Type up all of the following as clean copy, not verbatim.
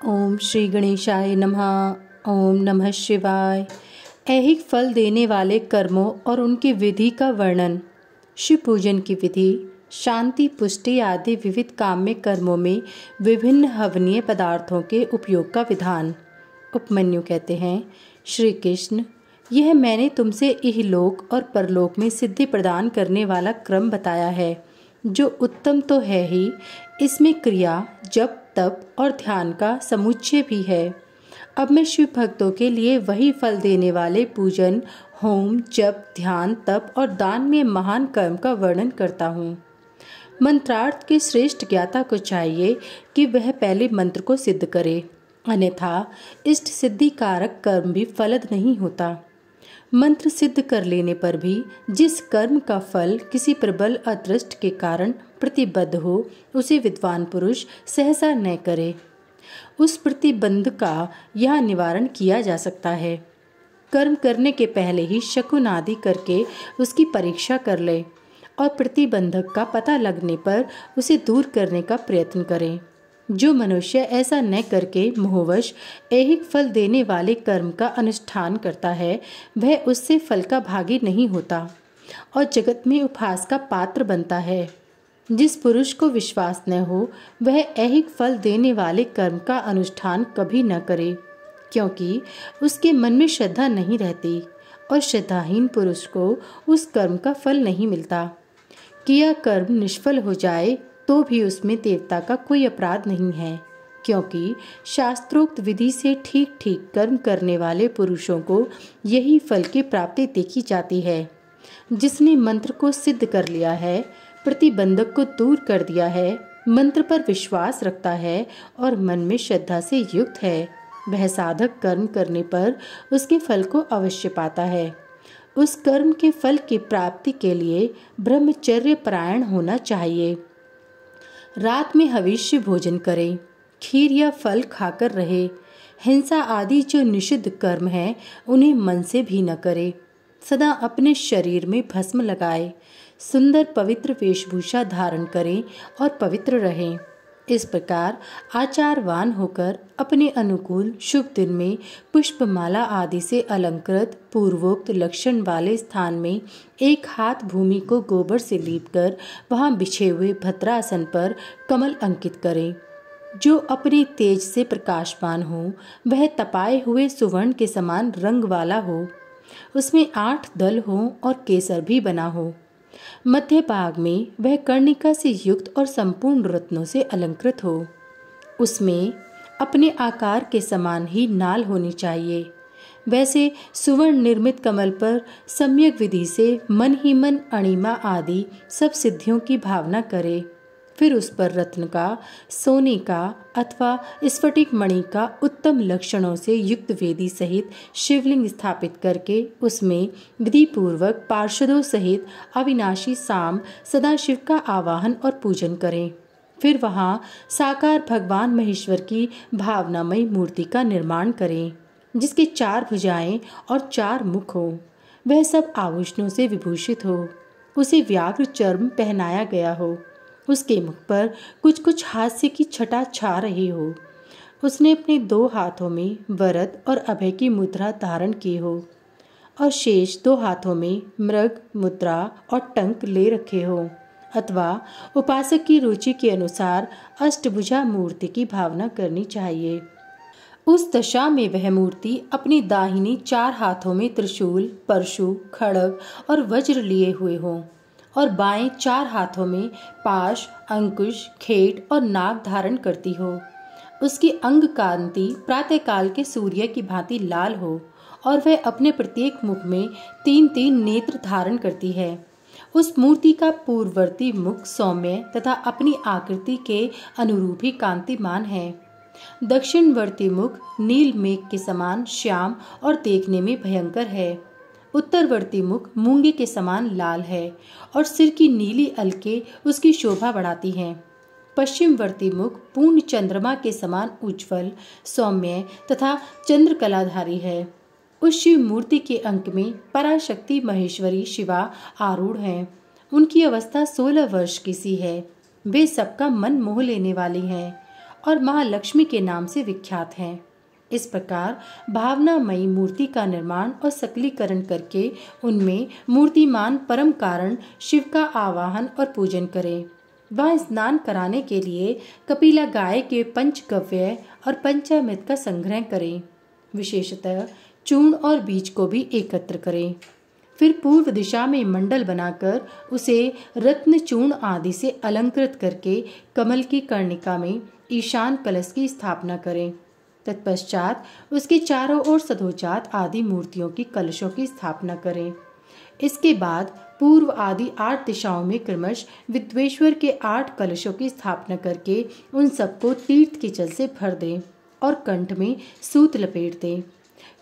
ओम श्री गणेशाय नमः। ओम नमः शिवाय। ऐहिक फल देने वाले कर्मों और उनकी विधि का वर्णन। शिव पूजन की विधि। शांति, पुष्टि आदि विविध काम्य कर्मों में विभिन्न हवनीय पदार्थों के उपयोग का विधान। उपमन्यु कहते हैं, श्री कृष्ण, यह मैंने तुमसे इहलोक और परलोक में सिद्धि प्रदान करने वाला क्रम बताया है, जो उत्तम तो है ही, इसमें क्रिया, जप, तप और ध्यान का समुच्चय भी है। अब मैं शिव भक्तों के लिए वही फल देने वाले पूजन, होम, जप, ध्यान, तप और दान में महान कर्म का वर्णन करता हूँ। मंत्रार्थ के श्रेष्ठ ज्ञाता को चाहिए कि वह पहले मंत्र को सिद्ध करे, अन्यथा इष्ट सिद्धि कारक कर्म भी फलद नहीं होता। मंत्र सिद्ध कर लेने पर भी जिस कर्म का फल किसी प्रबल अदृष्ट के कारण प्रतिबद्ध हो, उसे विद्वान पुरुष सहसा न करे। उस प्रतिबंध का यह निवारण किया जा सकता है। कर्म करने के पहले ही शकुन आदि करके उसकी परीक्षा कर ले और प्रतिबंधक का पता लगने पर उसे दूर करने का प्रयत्न करें। जो मनुष्य ऐसा न करके मोहवश ऐहिक फल देने वाले कर्म का अनुष्ठान करता है, वह उससे फल का भागी नहीं होता और जगत में उपहास का पात्र बनता है। जिस पुरुष को विश्वास न हो, वह ऐहिक फल देने वाले कर्म का अनुष्ठान कभी न करे, क्योंकि उसके मन में श्रद्धा नहीं रहती और श्रद्धाहीन पुरुष को उस कर्म का फल नहीं मिलता। किया कर्म निष्फल हो जाए तो भी उसमें देवता का कोई अपराध नहीं है, क्योंकि शास्त्रोक्त विधि से ठीक ठीक कर्म करने वाले पुरुषों को यही फल की प्राप्ति देखी जाती है। जिसने मंत्र को सिद्ध कर लिया है, प्रतिबंधक को दूर कर दिया है, मंत्र पर विश्वास रखता है और मन में श्रद्धा से युक्त है, वह साधक कर्म करने पर उसके फल को अवश्य पाता है। उस कर्म के फल की प्राप्ति के लिए ब्रह्मचर्य परायण होना चाहिए। रात में हविष्य भोजन करे, खीर या फल खाकर रहे। हिंसा आदि जो निषिद्ध कर्म है, उन्हें मन से भी न करे। सदा अपने शरीर में भस्म लगाए, सुंदर पवित्र वेशभूषा धारण करें और पवित्र रहें। इस प्रकार आचारवान होकर अपने अनुकूल शुभ दिन में पुष्पमाला आदि से अलंकृत पूर्वोक्त लक्षण वाले स्थान में एक हाथ भूमि को गोबर से लीपकर वहां बिछे हुए भद्रासन पर कमल अंकित करें। जो अपने तेज से प्रकाशमान हो, वह तपाए हुए सुवर्ण के समान रंग वाला हो, उसमें 8 दल हो और केसर भी बना हो। मध्य भाग में वह कर्णिका से युक्त और संपूर्ण रत्नों से अलंकृत हो। उसमें अपने आकार के समान ही नाल होनी चाहिए। वैसे सुवर्ण निर्मित कमल पर सम्यक विधि से मन ही मन अणिमा आदि सब सिद्धियों की भावना करे। फिर उस पर रत्न का, सोने का अथवा स्फटिक मणि का उत्तम लक्षणों से युक्त वेदी सहित शिवलिंग स्थापित करके उसमें विधि पूर्वक पार्षदों सहित अविनाशी साम सदाशिव का आवाहन और पूजन करें। फिर वहां साकार भगवान महेश्वर की भावनामयी मूर्ति का निर्माण करें, जिसके 4 भुजाएं और 4 मुख हो। वह सब आभूषणों से विभूषित हो। उसे व्याघ्र चर्म पहनाया गया हो। उसके मुख पर कुछ कुछ हास्य की छटा छा रही हो। उसने अपने 2 हाथों में वरद और अभय की मुद्रा धारण की हो और शेष 2 हाथों में मृग मुद्रा और टंक ले रखे हो, अथवा उपासक की रुचि के अनुसार अष्टभुजा मूर्ति की भावना करनी चाहिए। उस दशा में वह मूर्ति अपनी दाहिनी 4 हाथों में त्रिशूल, परशु, खड्ग और वज्र लिए हुए हो और बाएं 4 हाथों में पाश, अंकुश, खेट और नाग धारण करती हो। उसकी अंग कांति प्रातःकाल के सूर्य की भांति लाल हो और वह अपने प्रत्येक मुख में 3-3 नेत्र धारण करती है। उस मूर्ति का पूर्ववर्ती मुख सौम्य तथा अपनी आकृति के अनुरूप ही कांतिमान है। दक्षिणवर्ती मुख नील मेघ के समान श्याम और देखने में भयंकर है। उत्तरवर्ती मुख मूंगे के समान लाल है और सिर की नीली अलके उसकी शोभा बढ़ाती हैं। पश्चिमवर्ती मुख पूर्ण चंद्रमा के समान उज्ज्वल, सौम्य तथा चंद्रकलाधारी है। उस शिव मूर्ति के अंक में पराशक्ति महेश्वरी शिवा आरूढ़ हैं। उनकी अवस्था 16 वर्ष की सी है। वे सबका मन मोह लेने वाली हैं और महालक्ष्मी के नाम से विख्यात हैं। इस प्रकार भावनामयी मूर्ति का निर्माण और सकलीकरण करके उनमें मूर्तिमान परम कारण शिव का आवाहन और पूजन करें। वह स्नान कराने के लिए कपिला गाय के पंचगव्य और पंचामृत का संग्रह करें। विशेषतः चूर्ण और बीज को भी एकत्र करें। फिर पूर्व दिशा में मंडल बनाकर उसे रत्न चूर्ण आदि से अलंकृत करके कमल की कर्णिका में ईशान कलश की स्थापना करें। तत्पश्चात उसके चारों ओर सधोजात आदि मूर्तियों की कलशों की स्थापना करें। इसके बाद पूर्व आदि 8 दिशाओं में क्रमश विद्वेश्वर के 8 कलशों की स्थापना करके उन सबको तीर्थ के जल से भर दें और कंठ में सूत लपेट दें।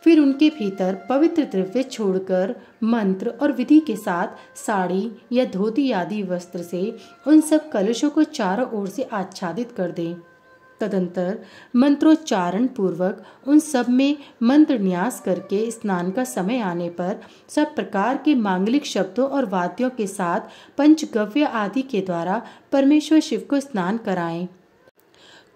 फिर उनके भीतर पवित्र द्रव्य छोड़कर मंत्र और विधि के साथ साड़ी या धोती आदि वस्त्र से उन सब कलशों को चारों ओर से आच्छादित कर दें। तदंतर मंत्रोच्चारण पूर्वक उन सब में मंत्र न्यास करके स्नान का समय आने पर सब प्रकार के मांगलिक शब्दों और वाद्यों के साथ पंचगव्य आदि के द्वारा परमेश्वर शिव को स्नान कराएं।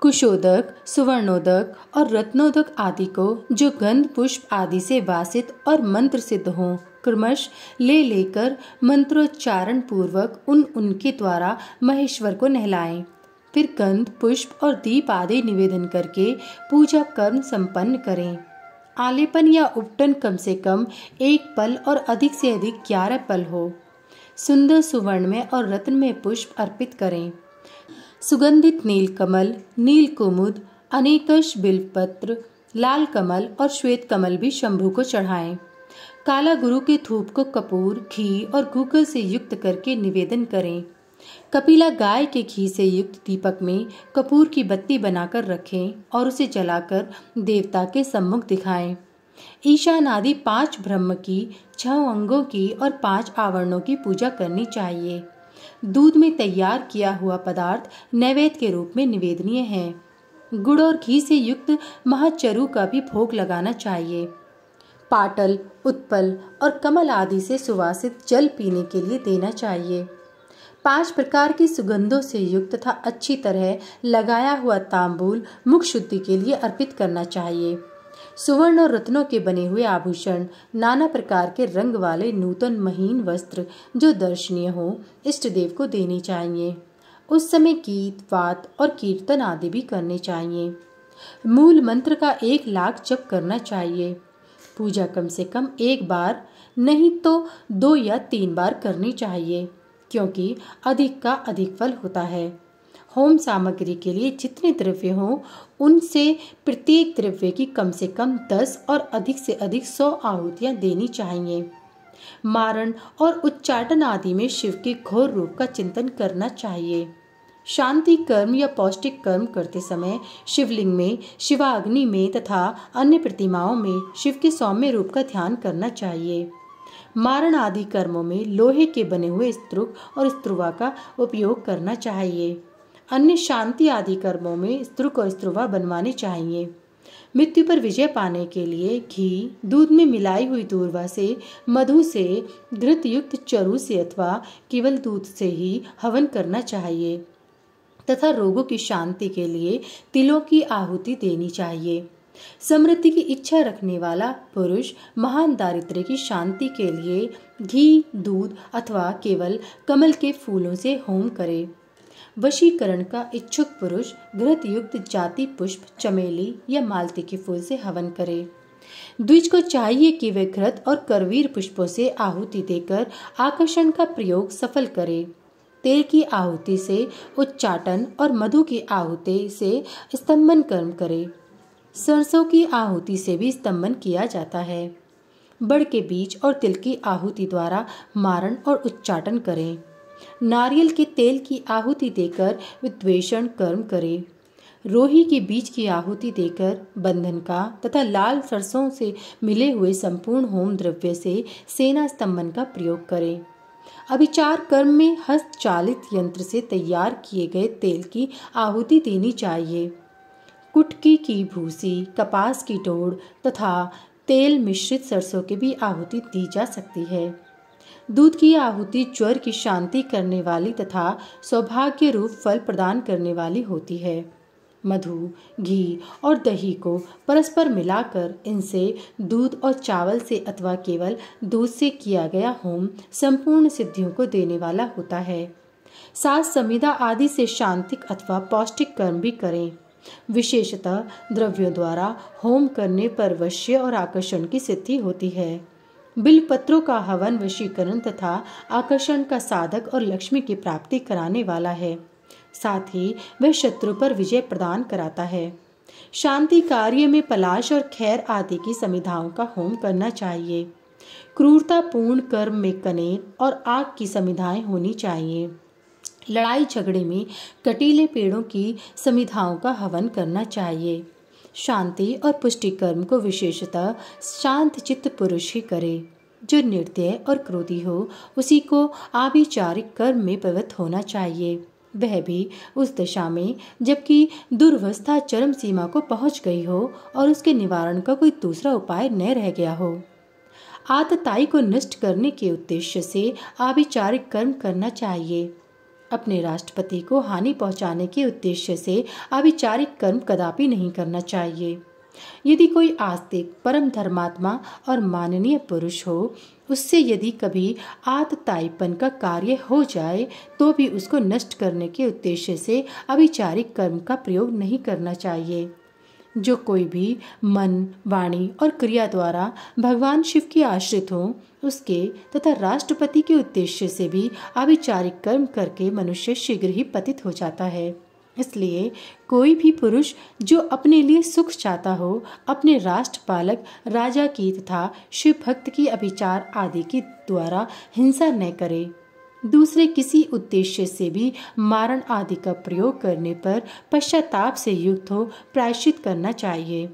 कुशोदक, सुवर्णोदक और रत्नोदक आदि को जो गंध पुष्प आदि से वासित और मंत्र सिद्ध हों क्रमश ले लेकर मंत्रोच्चारण पूर्वक उनके द्वारा महेश्वर को नहलाएं। फिर गंध पुष्प और दीप आदि निवेदन करके पूजा कर्म संपन्न करें। आलेपन या उपटन कम से कम 1 पल और अधिक से अधिक 11 पल हो। सुंदर सुवर्ण में और रत्न में पुष्प अर्पित करें। सुगंधित नीलकमल, नील कुमुद, अनेकश बिल्वपत्र, लाल कमल और श्वेत कमल भी शंभु को चढ़ाएं। काला गुरु के धूप को कपूर, घी और गूगल से युक्त करके निवेदन करें। कपिला गाय के घी से युक्त दीपक में कपूर की बत्ती बनाकर रखें और उसे जलाकर देवता के सम्मुख दिखाएं। ईशान आदि 5 ब्रह्म की, 6 अंगों की और 5 आवरणों की पूजा करनी चाहिए। दूध में तैयार किया हुआ पदार्थ नैवेद्य के रूप में निवेदनीय है। गुड़ और घी से युक्त महाचरु का भी भोग लगाना चाहिए। पाटल, उत्पल और कमल आदि से सुवासित जल पीने के लिए देना चाहिए। 5 प्रकार की सुगंधों से युक्त तथा अच्छी तरह लगाया हुआ तांबूल मुख शुद्धि के लिए अर्पित करना चाहिए। सुवर्ण और रत्नों के बने हुए आभूषण, नाना प्रकार के रंग वाले नूतन महीन वस्त्र जो दर्शनीय हो, इष्ट देव को देने चाहिए। उस समय गीत, वाद और कीर्तन आदि भी करने चाहिए। मूल मंत्र का 1 लाख जप करना चाहिए। पूजा कम से कम 1 बार नहीं तो 2 या 3 बार करनी चाहिए, क्योंकि अधिक का अधिक फल होता है। होम सामग्री के लिए जितने द्रव्य हों उनसे प्रत्येक द्रव्य की कम से कम 10 और अधिक से अधिक 100 आहुतियां देनी चाहिए। मारण और उच्चाटन आदि में शिव के घोर रूप का चिंतन करना चाहिए। शांति कर्म या पौष्टिक कर्म करते समय शिवलिंग में, शिवाग्नि में तथा अन्य प्रतिमाओं में शिव के सौम्य रूप का ध्यान करना चाहिए। मारण आदि कर्मों में लोहे के बने हुए स्त्रुक और स्त्रुवा का उपयोग करना चाहिए। अन्य शांति आदि कर्मों में स्त्रुक और स्त्रुवा बनवाने चाहिए। मृत्यु पर विजय पाने के लिए घी, दूध में मिलाई हुई दूर्वा से, मधु से, घृत युक्त चरु से अथवा केवल दूध से ही हवन करना चाहिए तथा रोगों की शांति के लिए तिलों की आहुति देनी चाहिए। समृद्धि की इच्छा रखने वाला पुरुष महान दारिद्र्य की शांति के लिए घी, दूध अथवा केवल कमल के फूलों से होम करे। वशीकरण का इच्छुक पुरुष घृत युक्त जाति पुष्प, चमेली या मालती के फूल से हवन करे। द्विज को चाहिए कि वे घृत और करवीर पुष्पों से आहुति देकर आकर्षण का प्रयोग सफल करे। तेल की आहुति से उच्चाटन और मधु की आहुति से स्तंभन कर्म करे। सरसों की आहुति से भी स्तंभन किया जाता है। बड़ के बीज और तिल की आहुति द्वारा मारण और उच्चाटन करें। नारियल के तेल की आहुति देकर विद्वेषण कर्म करें। रोही के बीज की आहुति देकर बंधन का तथा लाल सरसों से मिले हुए संपूर्ण होम द्रव्य से सेना स्तंभन का प्रयोग करें। अभिचार कर्म में हस्तचालित यंत्र से तैयार किए गए तेल की आहुति देनी चाहिए। कुटकी की भूसी, कपास की टोड़ तथा तेल मिश्रित सरसों की भी आहुति दी जा सकती है। दूध की आहुति ज्वर की शांति करने वाली तथा सौभाग्य रूप फल प्रदान करने वाली होती है। मधु, घी और दही को परस्पर मिलाकर इनसे दूध और चावल से अथवा केवल दूध से किया गया होम संपूर्ण सिद्धियों को देने वाला होता है। सात संविदा आदि से शांतिक अथवा पौष्टिक कर्म भी करें। विशेषतः द्रव्यों द्वारा होम करने पर वश्य और आकर्षण की सिद्धि होती है। बिल्वपत्रों का हवन वशीकरण तथा आकर्षण का साधक और लक्ष्मी की प्राप्ति कराने वाला है। साथ ही वह शत्रु पर विजय प्रदान कराता है। शांति कार्य में पलाश और खैर आदि की समिधाओं का होम करना चाहिए। क्रूरतापूर्ण कर्म में कनेर और आग की समिधाएं होनी चाहिए। लड़ाई झगड़े में कटीले पेड़ों की समिधाओं का हवन करना चाहिए। शांति और पुष्टि कर्म को विशेषतः शांत चित्त पुरुष ही करे। जो निर्दय और क्रोधी हो उसी को आभिचारिक कर्म में प्रवृत्त होना चाहिए, वह भी उस दशा में जबकि दुर्वस्था चरम सीमा को पहुंच गई हो और उसके निवारण का कोई दूसरा उपाय न रह गया हो। आतताई को नष्ट करने के उद्देश्य से आभिचारिक कर्म करना चाहिए। अपने राष्ट्रपति को हानि पहुंचाने के उद्देश्य से आभिचारिक कर्म कदापि नहीं करना चाहिए। यदि कोई आस्तिक परम धर्मात्मा और माननीय पुरुष हो, उससे यदि कभी आतताईपन का कार्य हो जाए तो भी उसको नष्ट करने के उद्देश्य से आभिचारिक कर्म का प्रयोग नहीं करना चाहिए। जो कोई भी मन, वाणी और क्रिया द्वारा भगवान शिव की आश्रित हो, उसके तथा राष्ट्रपति के उद्देश्य से भी आभिचारिक कर्म करके मनुष्य शीघ्र ही पतित हो जाता है। इसलिए कोई भी पुरुष जो अपने लिए सुख चाहता हो, अपने राष्ट्रपालक राजा की तथा शिव भक्त की अभिचार आदि के द्वारा हिंसा न करे। दूसरे किसी उद्देश्य से भी मारण आदि का प्रयोग करने पर पश्चाताप से युक्त हो प्रायश्चित करना चाहिए।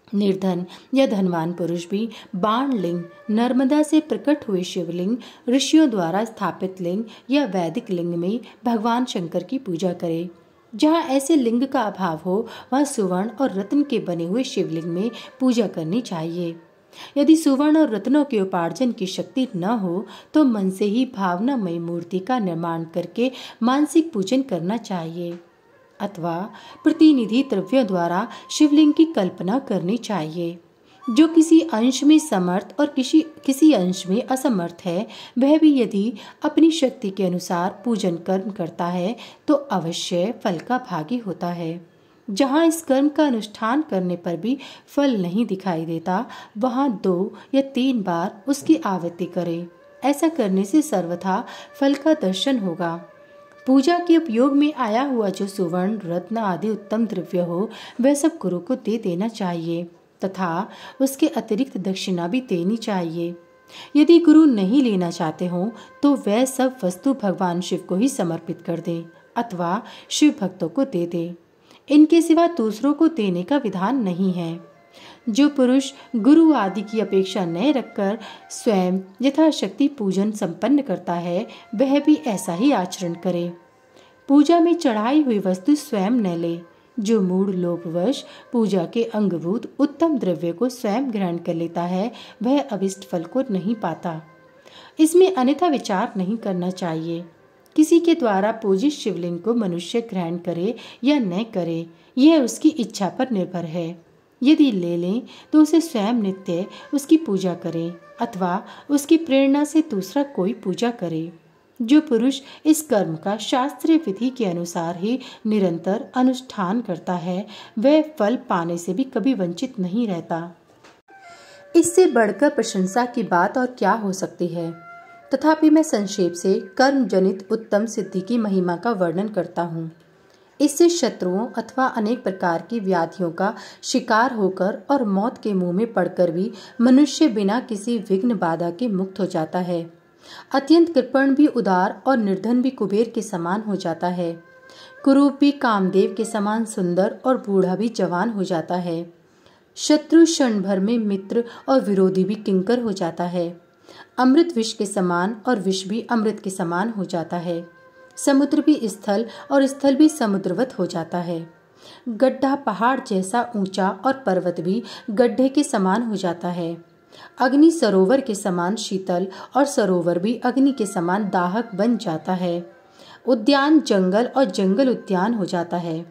निर्धन या धनवान पुरुष भी बाण लिंग, नर्मदा से प्रकट हुए शिवलिंग, ऋषियों द्वारा स्थापित लिंग या वैदिक लिंग में भगवान शंकर की पूजा करे। जहाँ ऐसे लिंग का अभाव हो वहाँ सुवर्ण और रत्न के बने हुए शिवलिंग में पूजा करनी चाहिए। यदि सुवर्ण और रत्नों के उपार्जन की शक्ति न हो तो मन से ही भावनामयी मूर्ति का निर्माण करके मानसिक पूजन करना चाहिए अथवा प्रतिनिधि द्रव्यों द्वारा शिवलिंग की कल्पना करनी चाहिए। जो किसी अंश में समर्थ और किसी अंश में असमर्थ है, वह भी यदि अपनी शक्ति के अनुसार पूजन कर्म करता है तो अवश्य फल का भागी होता है। जहाँ इस कर्म का अनुष्ठान करने पर भी फल नहीं दिखाई देता, वहाँ 2 या 3 बार उसकी आवृत्ति करें। ऐसा करने से सर्वथा फल का दर्शन होगा। पूजा के उपयोग में आया हुआ जो सुवर्ण, रत्न आदि उत्तम द्रव्य हो, वह सब गुरु को दे देना चाहिए तथा उसके अतिरिक्त दक्षिणा भी देनी चाहिए। यदि गुरु नहीं लेना चाहते हो तो वह सब वस्तु भगवान शिव को ही समर्पित कर दें अथवा शिव भक्तों को दे दें। इनके सिवा दूसरों को देने का विधान नहीं है। जो पुरुष गुरु आदि की अपेक्षा न रखकर स्वयं यथाशक्ति पूजन संपन्न करता है, वह भी ऐसा ही आचरण करे। पूजा में चढ़ाई हुई वस्तु स्वयं न ले। जो मूढ़ लोभवश पूजा के अंगभूत उत्तम द्रव्य को स्वयं ग्रहण कर लेता है, वह अभिष्ट फल को नहीं पाता। इसमें अन्यथा विचार नहीं करना चाहिए। किसी के द्वारा पूजित शिवलिंग को मनुष्य ग्रहण करे या न करे, यह उसकी इच्छा पर निर्भर है। यदि ले लें तो उसे स्वयं नित्य उसकी पूजा करें अथवा उसकी प्रेरणा से दूसरा कोई पूजा करे। जो पुरुष इस कर्म का शास्त्रीय विधि के अनुसार ही निरंतर अनुष्ठान करता है, वह फल पाने से भी कभी वंचित नहीं रहता। इससे बढ़कर प्रशंसा की बात और क्या हो सकती है। तथापि मैं संक्षेप से कर्म जनित उत्तम सिद्धि की महिमा का वर्णन करता हूँ। इससे शत्रुओं अथवा अनेक प्रकार की व्याधियों का शिकार होकर और मौत के मुंह में पड़कर भी मनुष्य बिना किसी विघ्न बाधा के मुक्त हो जाता है। अत्यंत कृपण भी उदार और निर्धन भी कुबेर के समान हो जाता है। कुरूप भी कामदेव के समान सुंदर और बूढ़ा भी जवान हो जाता है। शत्रु क्षण भर में मित्र और विरोधी भी किंकर हो जाता है। अमृत विष के समान और विष भी अमृत के समान हो जाता है। समुद्र भी स्थल और स्थल भी समुद्रवत हो जाता है। गड्ढा पहाड़ जैसा ऊंचा और पर्वत भी गड्ढे के समान हो जाता है। अग्नि सरोवर के समान शीतल और सरोवर भी अग्नि के समान दाहक बन जाता है। उद्यान जंगल और जंगल उद्यान हो जाता है।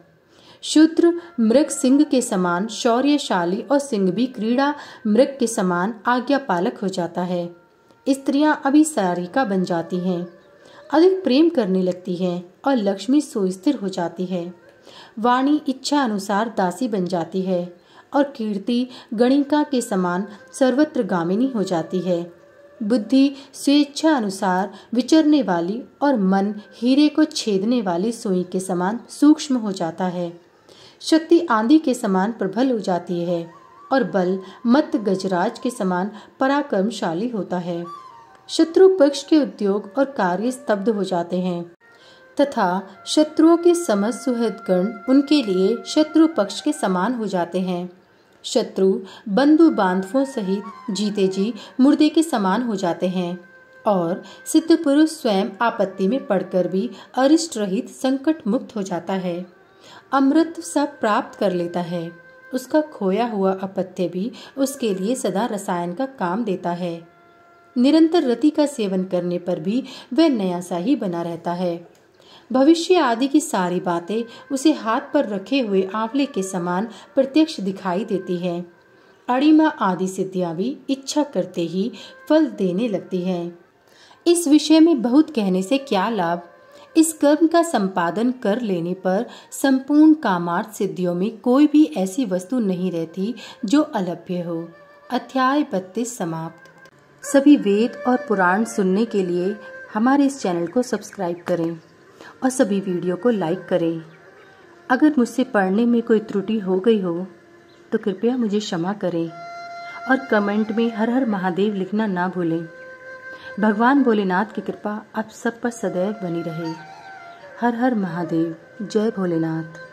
शूद्र मृग सिंह के समान शौर्यशाली और सिंह भी क्रीड़ा मृग के समान आज्ञापालक हो जाता है। स्त्रियां अभिसारिका बन जाती हैं, अधिक प्रेम करने लगती हैं और लक्ष्मी सुस्थिर हो जाती है। वाणी इच्छा अनुसार दासी बन जाती है और कीर्ति गणिका के समान सर्वत्र गामिनी हो जाती है। बुद्धि स्वेच्छा अनुसार विचरने वाली और मन हीरे को छेदने वाली सुई के समान सूक्ष्म हो जाता है। शक्ति आंधी के समान प्रबल हो जाती है और बल मत गजराज के समान पराक्रमशाली होता है। शत्रु पक्ष के उद्योग और कार्य स्तब्ध हो जाते हैं तथा शत्रुओं के समस्त सुहृदगण उनके लिए शत्रु पक्ष के समान हो जाते हैं। शत्रु बंधु बांधवों सहित जीते जी मुर्दे के समान हो जाते हैं और सिद्ध पुरुष स्वयं आपत्ति में पड़कर भी अरिष्ट रहित संकट मुक्त हो जाता है। अमृत सब प्राप्त कर लेता है, उसका खोया हुआ अपत्य भी उसके लिए सदा रसायन का काम देता है। निरंतर रति का सेवन करने पर भी वह नया सा ही बना रहता है। भविष्य आदि की सारी बातें उसे हाथ पर रखे हुए आंवले के समान प्रत्यक्ष दिखाई देती है। अणिमा आदि सिद्धियां भी इच्छा करते ही फल देने लगती हैं। इस विषय में बहुत कहने से क्या लाभ। इस कर्म का संपादन कर लेने पर संपूर्ण कामार्थ सिद्धियों में कोई भी ऐसी वस्तु नहीं रहती जो अलभ्य हो। अध्याय 32 समाप्त। सभी वेद और पुराण सुनने के लिए हमारे इस चैनल को सब्सक्राइब करें और सभी वीडियो को लाइक करें। अगर मुझसे पढ़ने में कोई त्रुटि हो गई हो तो कृपया मुझे क्षमा करें और कमेंट में हर हर महादेव लिखना ना भूलें। भगवान भोलेनाथ की कृपा आप सब पर सदैव बनी रहे। हर हर महादेव। जय भोलेनाथ।